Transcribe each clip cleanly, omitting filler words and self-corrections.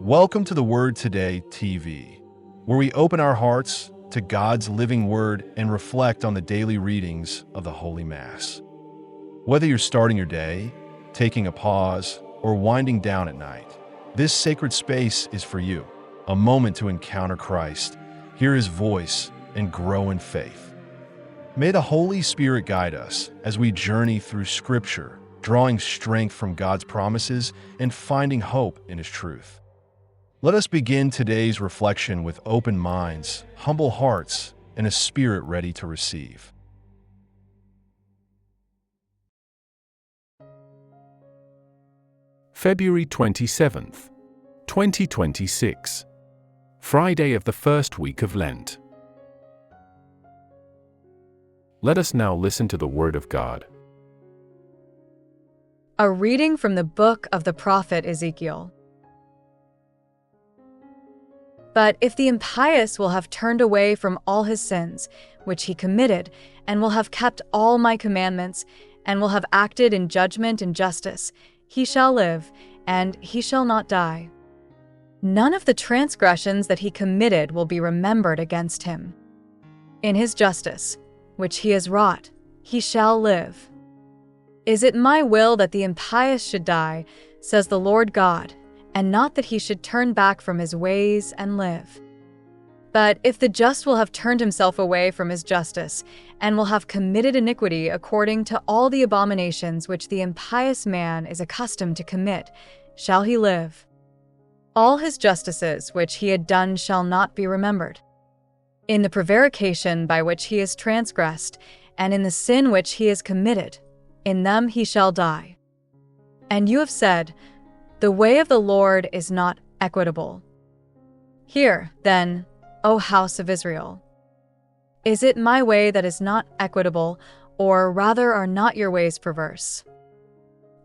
Welcome to the Word Today TV, where we open our hearts to God's living Word and reflect on the daily readings of the Holy Mass. Whether you're starting your day, taking a pause, or winding down at night, this sacred space is for you, a moment to encounter Christ, hear His voice, and grow in faith. May the Holy Spirit guide us as we journey through Scripture, drawing strength from God's promises and finding hope in His truth. Let us begin today's reflection with open minds, humble hearts, and a spirit ready to receive. February 27th, 2026, Friday of the First Week of Lent. Let us now listen to the Word of God. A reading from the book of the prophet Ezekiel. But if the impious will have turned away from all his sins, which he committed, and will have kept all my commandments, and will have acted in judgment and justice, he shall live, and he shall not die. None of the transgressions that he committed will be remembered against him. In his justice, which he has wrought, he shall live. Is it my will that the impious should die, says the Lord God, and not that he should turn back from his ways and live? But if the just will have turned himself away from his justice, and will have committed iniquity according to all the abominations which the impious man is accustomed to commit, shall he live? All his justices which he had done shall not be remembered. In the prevarication by which he has transgressed, and in the sin which he has committed, in them he shall die. And you have said, the way of the Lord is not equitable. Hear, then, O house of Israel. Is it my way that is not equitable, or rather are not your ways perverse?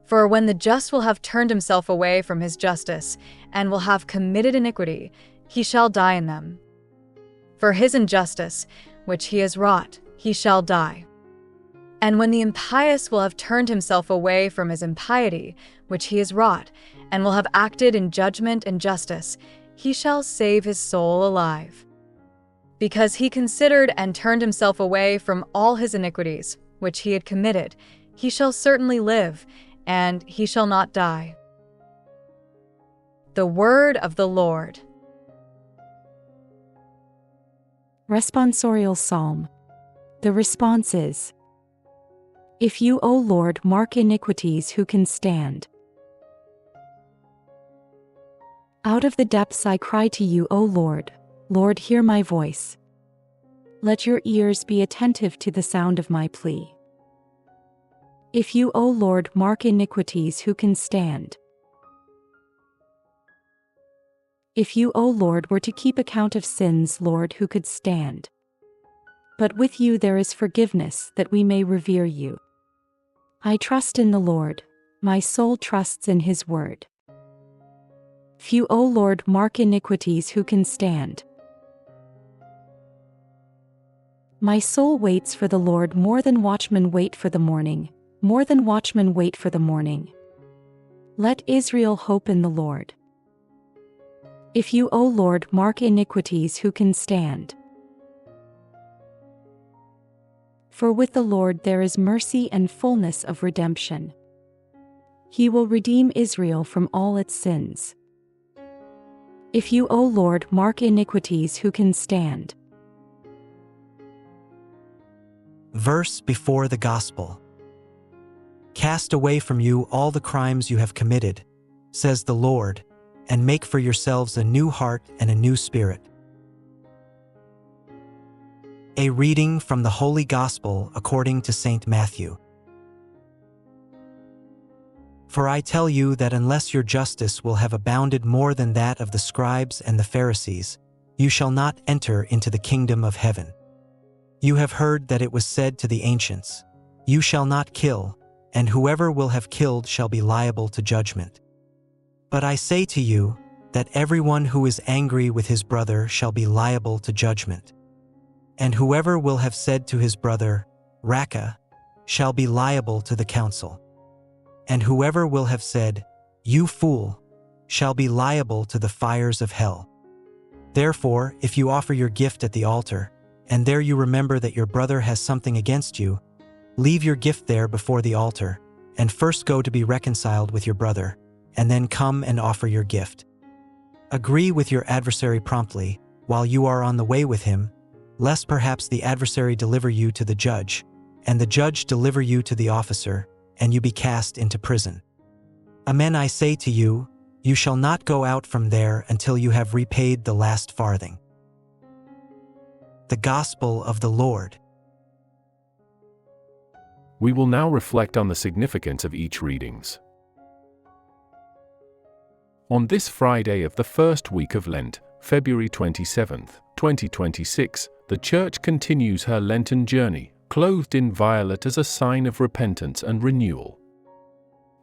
For when the just will have turned himself away from his justice, and will have committed iniquity, he shall die in them. For his injustice, which he has wrought, he shall die. And when the impious will have turned himself away from his impiety, which he has wrought, and will have acted in judgment and justice, he shall save his soul alive. Because he considered and turned himself away from all his iniquities, which he had committed, he shall certainly live, and he shall not die. The word of the Lord. Responsorial Psalm. The response is, If you, O Lord, mark iniquities, who can stand? Out of the depths I cry to you, O Lord. Lord, hear my voice. Let your ears be attentive to the sound of my plea. If you, O Lord, mark iniquities, who can stand? If you, O Lord, were to keep account of sins, Lord, who could stand? But with you there is forgiveness, that we may revere you. I trust in the Lord, my soul trusts in his word. If you, O Lord, mark iniquities, who can stand? My soul waits for the Lord more than watchmen wait for the morning, more than watchmen wait for the morning. Let Israel hope in the Lord. If you, O Lord, mark iniquities, who can stand? For with the Lord there is mercy and fullness of redemption. He will redeem Israel from all its sins. If you, O Lord, mark iniquities, who can stand? Verse before the Gospel. Cast away from you all the crimes you have committed, says the Lord, and make for yourselves a new heart and a new spirit. A reading from the Holy Gospel according to St. Matthew. For I tell you that unless your justice will have abounded more than that of the scribes and the Pharisees, you shall not enter into the kingdom of heaven. You have heard that it was said to the ancients, You shall not kill, and whoever will have killed shall be liable to judgment. But I say to you that everyone who is angry with his brother shall be liable to judgment. And whoever will have said to his brother, Raca, shall be liable to the council. And whoever will have said, You fool, shall be liable to the fires of hell. Therefore, if you offer your gift at the altar, and there you remember that your brother has something against you, leave your gift there before the altar, and first go to be reconciled with your brother, and then come and offer your gift. Agree with your adversary promptly, while you are on the way with him, lest perhaps the adversary deliver you to the judge, and the judge deliver you to the officer, and you be cast into prison. Amen, I say to you, you shall not go out from there until you have repaid the last farthing. The Gospel of the Lord. We will now reflect on the significance of each readings. On this Friday of the first week of Lent, February 27, 2026, the Church continues her Lenten journey, clothed in violet as a sign of repentance and renewal.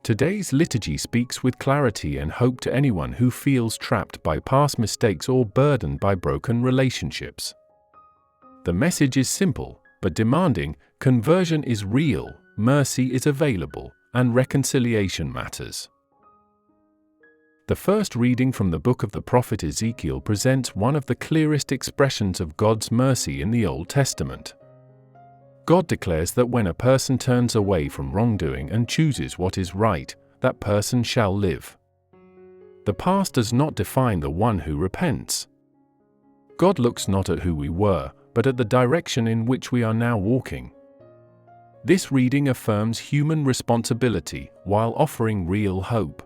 Today's liturgy speaks with clarity and hope to anyone who feels trapped by past mistakes or burdened by broken relationships. The message is simple, but demanding: conversion is real, mercy is available, and reconciliation matters. The first reading from the book of the prophet Ezekiel presents one of the clearest expressions of God's mercy in the Old Testament. God declares that when a person turns away from wrongdoing and chooses what is right, that person shall live. The past does not define the one who repents. God looks not at who we were, but at the direction in which we are now walking. This reading affirms human responsibility while offering real hope.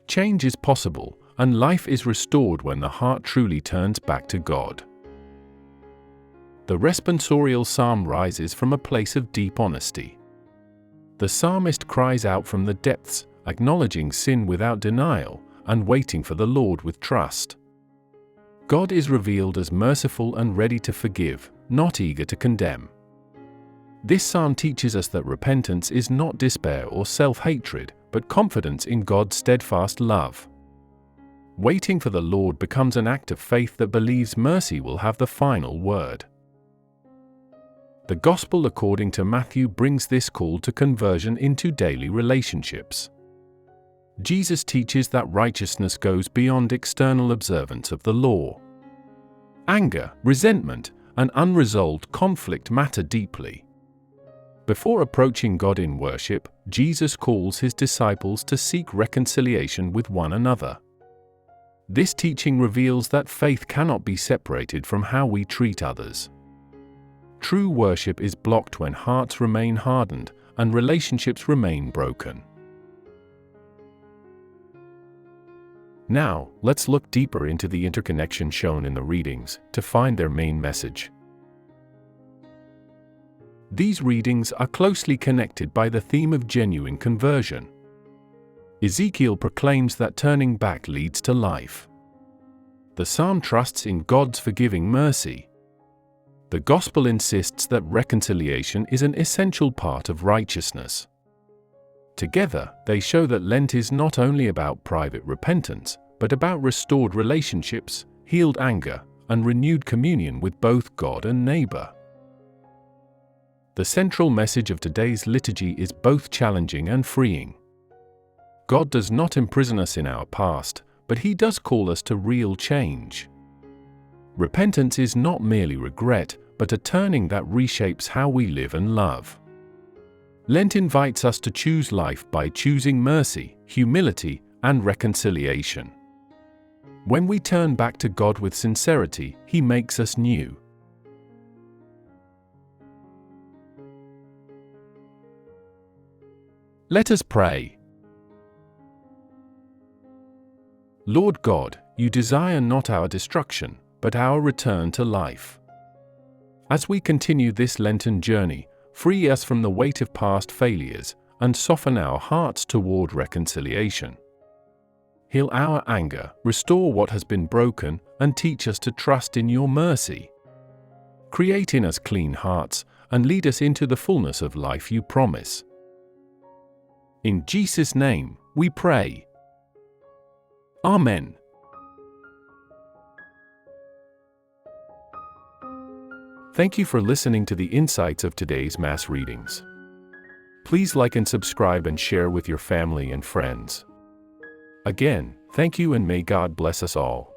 Change is possible, and life is restored when the heart truly turns back to God. The responsorial psalm rises from a place of deep honesty. The psalmist cries out from the depths, acknowledging sin without denial, and waiting for the Lord with trust. God is revealed as merciful and ready to forgive, not eager to condemn. This psalm teaches us that repentance is not despair or self-hatred, but confidence in God's steadfast love. Waiting for the Lord becomes an act of faith that believes mercy will have the final word. The Gospel according to Matthew brings this call to conversion into daily relationships. Jesus teaches that righteousness goes beyond external observance of the law. Anger, resentment, and unresolved conflict matter deeply. Before approaching God in worship, Jesus calls his disciples to seek reconciliation with one another. This teaching reveals that faith cannot be separated from how we treat others. True worship is blocked when hearts remain hardened and relationships remain broken. Now, let's look deeper into the interconnection shown in the readings to find their main message. These readings are closely connected by the theme of genuine conversion. Ezekiel proclaims that turning back leads to life. The psalm trusts in God's forgiving mercy. The Gospel insists that reconciliation is an essential part of righteousness. Together, they show that Lent is not only about private repentance, but about restored relationships, healed anger, and renewed communion with both God and neighbor. The central message of today's liturgy is both challenging and freeing. God does not imprison us in our past, but he does call us to real change. Repentance is not merely regret, but a turning that reshapes how we live and love. Lent invites us to choose life by choosing mercy, humility, and reconciliation. When we turn back to God with sincerity, he makes us new. Let us pray. Lord God, you desire not our destruction, but our return to life. As we continue this Lenten journey, free us from the weight of past failures and soften our hearts toward reconciliation. Heal our anger, restore what has been broken, and teach us to trust in your mercy. Create in us clean hearts and lead us into the fullness of life you promise. In Jesus' name, we pray. Amen. Thank you for listening to the insights of today's Mass readings. Please like and subscribe and share with your family and friends. Again, Thank you, and may God bless us all.